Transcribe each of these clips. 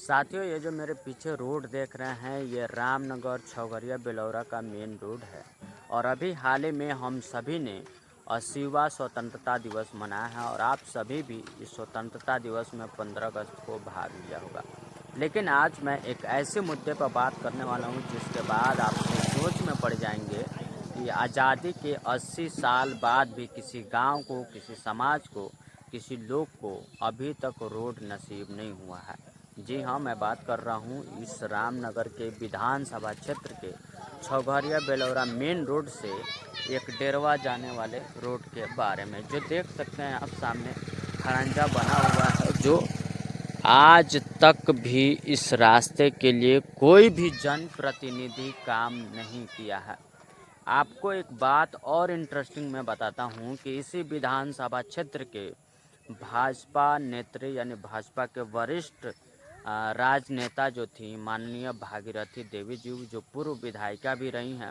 साथियों, ये जो मेरे पीछे रोड देख रहे हैं, ये रामनगर छौघरिया बेलौरा का मेन रोड है। और अभी हाल ही में हम सभी ने 80वां स्वतंत्रता दिवस मनाया है और आप सभी भी इस स्वतंत्रता दिवस में 15 अगस्त को भाग लिया होगा। लेकिन आज मैं एक ऐसे मुद्दे पर बात करने वाला हूँ जिसके बाद आप सोच में पड़ जाएंगे कि आज़ादी के 80 साल बाद भी किसी गांव को, किसी समाज को, किसी लोग को अभी तक रोड नसीब नहीं हुआ है। जी हाँ, मैं बात कर रहा हूँ इस रामनगर के विधानसभा क्षेत्र के छौघरिया बेलौरा मेन रोड से एक डेरवा जाने वाले रोड के बारे में। जो देख सकते हैं आप सामने खड़ंजा बना हुआ है, जो आज तक भी इस रास्ते के लिए कोई भी जनप्रतिनिधि काम नहीं किया है। आपको एक बात और इंटरेस्टिंग मैं बताता हूँ कि इसी विधानसभा क्षेत्र के भाजपा नेत्री यानी भाजपा के वरिष्ठ राजनेता जो थी माननीय भागीरथी देवी जी, जो पूर्व विधायिका भी रही हैं,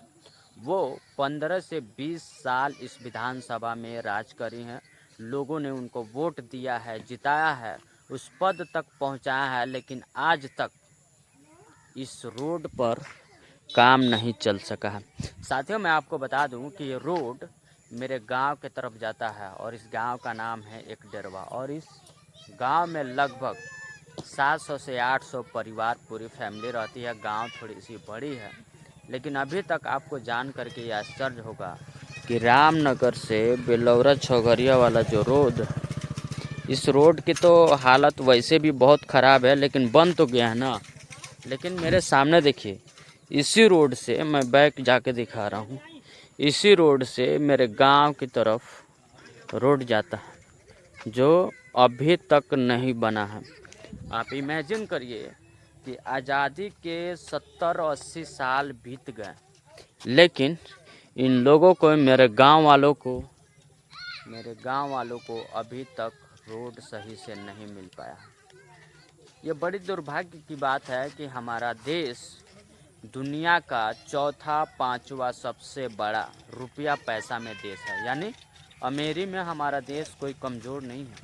वो 15 से 20 साल इस विधानसभा में राज करी हैं। लोगों ने उनको वोट दिया है, जिताया है, उस पद तक पहुंचाया है, लेकिन आज तक इस रोड पर काम नहीं चल सका है। साथियों, मैं आपको बता दूं कि ये रोड मेरे गांव के तरफ जाता है और इस गांव का नाम है एक डेरवा। और इस गांव में लगभग 700 से 800 परिवार, पूरी फैमिली रहती है। गांव थोड़ी सी बड़ी है, लेकिन अभी तक आपको जान करके ये आश्चर्य होगा कि रामनगर से बेलौरा छौघरिया वाला जो रोड, इस रोड की तो हालत वैसे भी बहुत ख़राब है, लेकिन बन तो गया है ना। लेकिन मेरे सामने देखिए, इसी रोड से मैं बैक जाके दिखा रहा हूँ, इसी रोड से मेरे गांव की तरफ रोड जाता है जो अभी तक नहीं बना है। आप इमेजिन करिए कि आज़ादी के 70-80 साल बीत गए, लेकिन इन लोगों को, मेरे गांव वालों को अभी तक रोड सही से नहीं मिल पाया। ये बड़ी दुर्भाग्य की बात है कि हमारा देश दुनिया का चौथा पांचवा सबसे बड़ा रुपया पैसा में देश है। यानी अमीरी में हमारा देश कोई कमज़ोर नहीं है,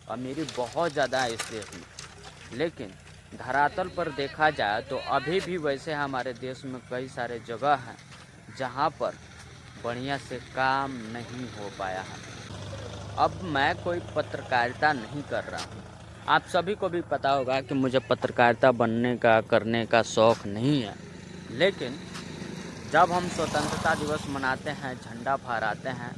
अमीरी बहुत ज़्यादा है इस देश में। लेकिन धरातल पर देखा जाए तो अभी भी वैसे हमारे देश में कई सारे जगह हैं जहां पर बढ़िया से काम नहीं हो पाया है। अब मैं कोई पत्रकारिता नहीं कर रहा हूँ, आप सभी को भी पता होगा कि मुझे पत्रकारिता बनने का, करने का शौक़ नहीं है। लेकिन जब हम स्वतंत्रता दिवस मनाते हैं, झंडा फहराते हैं,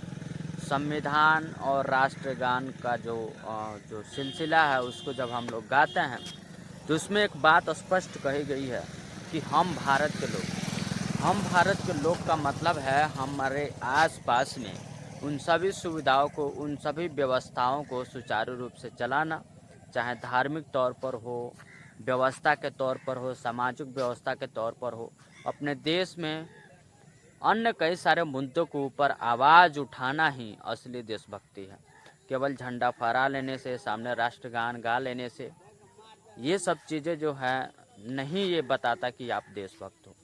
संविधान और राष्ट्रगान का जो सिलसिला है उसको जब हम लोग गाते हैं, तो उसमें एक बात स्पष्ट कही गई है कि हम भारत के लोग, हम भारत के लोग का मतलब है हमारे आसपास में उन सभी सुविधाओं को, उन सभी व्यवस्थाओं को सुचारू रूप से चलाना, चाहे धार्मिक तौर पर हो, व्यवस्था के तौर पर हो, सामाजिक व्यवस्था के तौर पर हो। अपने देश में अन्य कई सारे मुद्दों के ऊपर आवाज़ उठाना ही असली देशभक्ति है। केवल झंडा फहरा लेने से, सामने राष्ट्रगान गा लेने से ये सब चीज़ें जो है नहीं ये बताता कि आप देशभक्त हो।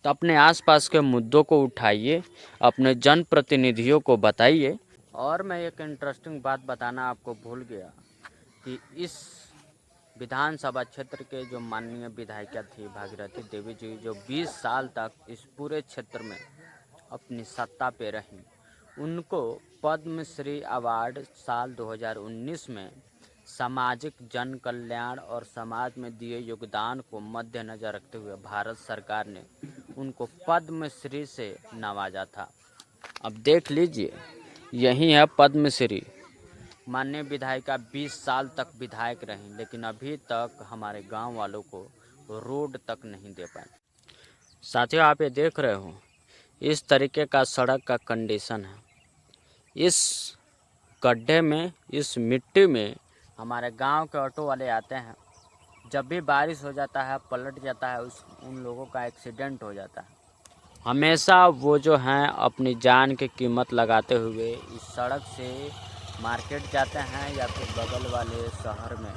तो अपने आसपास के मुद्दों को उठाइए, अपने जनप्रतिनिधियों को बताइए। और मैं एक इंटरेस्टिंग बात बताना आपको भूल गया कि इस विधानसभा क्षेत्र के जो माननीय विधायिका थी भागीरथी देवी जी, जो 20 साल तक इस पूरे क्षेत्र में अपनी सत्ता पे रहीं, उनको पद्मश्री अवार्ड साल 2019 में सामाजिक जन कल्याण और समाज में दिए योगदान को मद्देनज़र रखते हुए भारत सरकार ने उनको पद्मश्री से नवाजा था। अब देख लीजिए, यही है पद्मश्री। माननीय विधायिका 20 साल तक विधायक रहीं, लेकिन अभी तक हमारे गांव वालों को रोड तक नहीं दे पाए। साथियों, आप ये देख रहे हो, इस तरीके का सड़क का कंडीशन है। इस गड्ढे में, इस मिट्टी में हमारे गांव के ऑटो वाले आते हैं। जब भी बारिश हो जाता है, पलट जाता है, उन लोगों का एक्सीडेंट हो जाता है। हमेशा वो जो हैं अपनी जान की कीमत लगाते हुए इस सड़क से मार्केट जाते हैं या फिर बगल वाले शहर में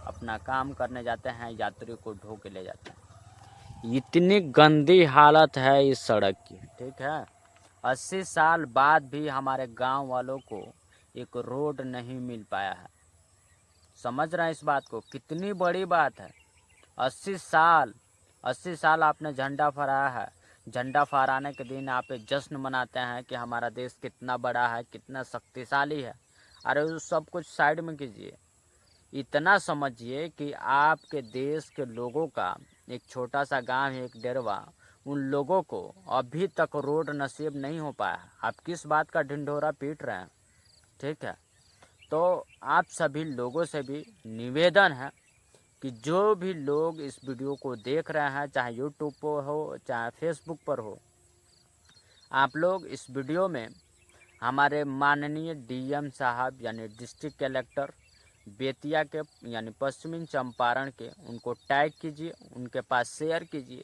अपना काम करने जाते हैं, यात्री को ढो के ले जाते हैं। इतनी गंदी हालत है इस सड़क की, ठीक है। 80 साल बाद भी हमारे गांव वालों को एक रोड नहीं मिल पाया है। समझ रहे हैं इस बात को, कितनी बड़ी बात है। 80 साल आपने झंडा फहराया है। झंडा फहराने के दिन आप एक जश्न मनाते हैं कि हमारा देश कितना बड़ा है, कितना शक्तिशाली है। अरे उस सब कुछ साइड में कीजिए, इतना समझिए कि आपके देश के लोगों का एक छोटा सा गांव है, एक डेरवा, उन लोगों को अभी तक रोड नसीब नहीं हो पाया। आप किस बात का ढिंढोरा पीट रहे हैं? ठीक है, तो आप सभी लोगों से भी निवेदन है कि जो भी लोग इस वीडियो को देख रहे हैं, चाहे यूट्यूब पर हो चाहे फेसबुक पर हो, आप लोग इस वीडियो में हमारे माननीय डीएम साहब यानी डिस्ट्रिक्ट कलेक्टर बेतिया के यानी पश्चिमी चंपारण के, उनको टैग कीजिए, उनके पास शेयर कीजिए,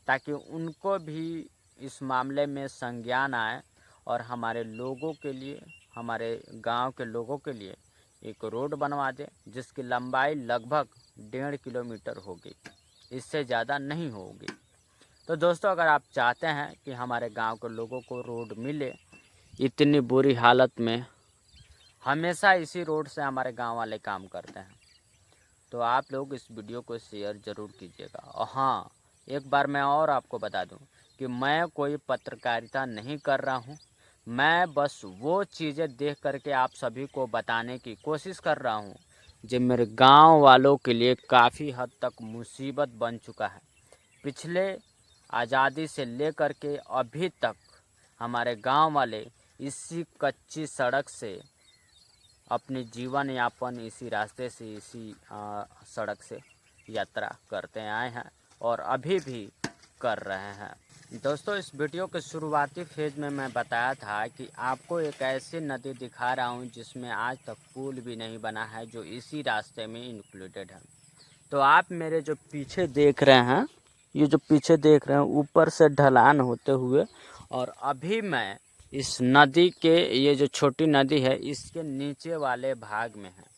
ताकि उनको भी इस मामले में संज्ञान आए और हमारे लोगों के लिए, हमारे गांव के लोगों के लिए एक रोड बनवा दे जिसकी लंबाई लगभग 1.5 किलोमीटर होगी, इससे ज़्यादा नहीं होगी। तो दोस्तों, अगर आप चाहते हैं कि हमारे गांव के लोगों को रोड मिले, इतनी बुरी हालत में हमेशा इसी रोड से हमारे गांव वाले काम करते हैं, तो आप लोग इस वीडियो को शेयर ज़रूर कीजिएगा। और हाँ, एक बार मैं और आपको बता दूं कि मैं कोई पत्रकारिता नहीं कर रहा हूं, मैं बस वो चीज़ें देख करके आप सभी को बताने की कोशिश कर रहा हूं जो मेरे गांव वालों के लिए काफ़ी हद तक मुसीबत बन चुका है। पिछले आज़ादी से लेकर के अभी तक हमारे गांव वाले इसी कच्ची सड़क से अपनी जीवन यापन, इसी रास्ते से, इसी सड़क से यात्रा करते आए हैं और अभी भी कर रहे हैं। दोस्तों, इस वीडियो के शुरुआती फेज में मैं बताया था कि आपको एक ऐसी नदी दिखा रहा हूं जिसमें आज तक पुल भी नहीं बना है, जो इसी रास्ते में इंक्लूडेड है। तो आप मेरे जो पीछे देख रहे हैं, ये जो पीछे देख रहे हैं, ऊपर से ढलान होते हुए, और अभी मैं इस नदी के, ये जो छोटी नदी है, इसके नीचे वाले भाग में है।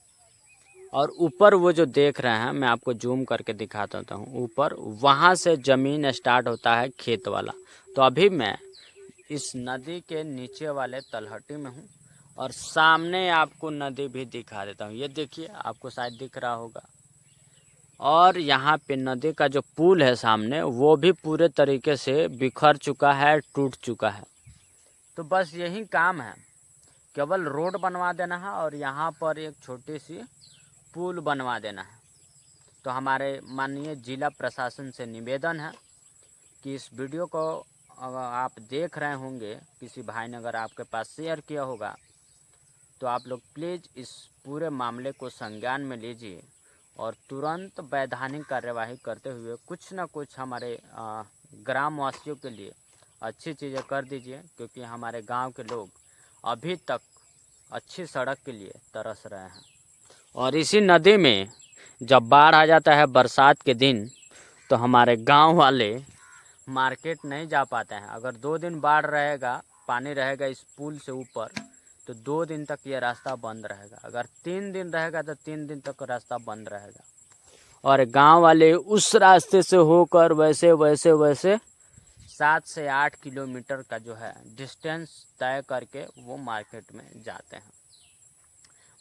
और ऊपर वो जो देख रहे हैं, मैं आपको जूम करके दिखाता हूँ, ऊपर वहाँ से ज़मीन स्टार्ट होता है खेत वाला। तो अभी मैं इस नदी के नीचे वाले तलहटी में हूँ और सामने आपको नदी भी दिखा देता हूँ। ये देखिए, आपको शायद दिख रहा होगा। और यहाँ पे नदी का जो पुल है सामने, वो भी पूरे तरीके से बिखर चुका है, टूट चुका है। तो बस यही काम है, केवल रोड बनवा देना है और यहाँ पर एक छोटी सी पुल बनवा देना है। तो हमारे माननीय जिला प्रशासन से निवेदन है कि इस वीडियो को अगर आप देख रहे होंगे, किसी भाई ने अगर आपके पास शेयर किया होगा, तो आप लोग प्लीज़ इस पूरे मामले को संज्ञान में लीजिए और तुरंत वैधानिक कार्यवाही करते हुए कुछ न कुछ हमारे ग्रामवासियों के लिए अच्छी चीज़ें कर दीजिए, क्योंकि हमारे गांव के लोग अभी तक अच्छी सड़क के लिए तरस रहे हैं। और इसी नदी में जब बाढ़ आ जाता है बरसात के दिन, तो हमारे गांव वाले मार्केट नहीं जा पाते हैं। अगर 2 दिन बाढ़ रहेगा, पानी रहेगा इस पुल से ऊपर, तो 2 दिन तक ये रास्ता बंद रहेगा। अगर 3 दिन रहेगा तो 3 दिन तक रास्ता बंद रहेगा। और गांव वाले उस रास्ते से होकर वैसे वैसे वैसे 7 से 8 किलोमीटर का जो है डिस्टेंस तय करके वो मार्केट में जाते हैं।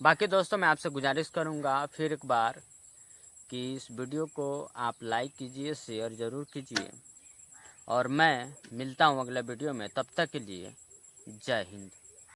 बाकी दोस्तों, मैं आपसे गुजारिश करूंगा फिर एक बार कि इस वीडियो को आप लाइक कीजिए, शेयर ज़रूर कीजिए, और मैं मिलता हूं अगले वीडियो में। तब तक के लिए जय हिंद।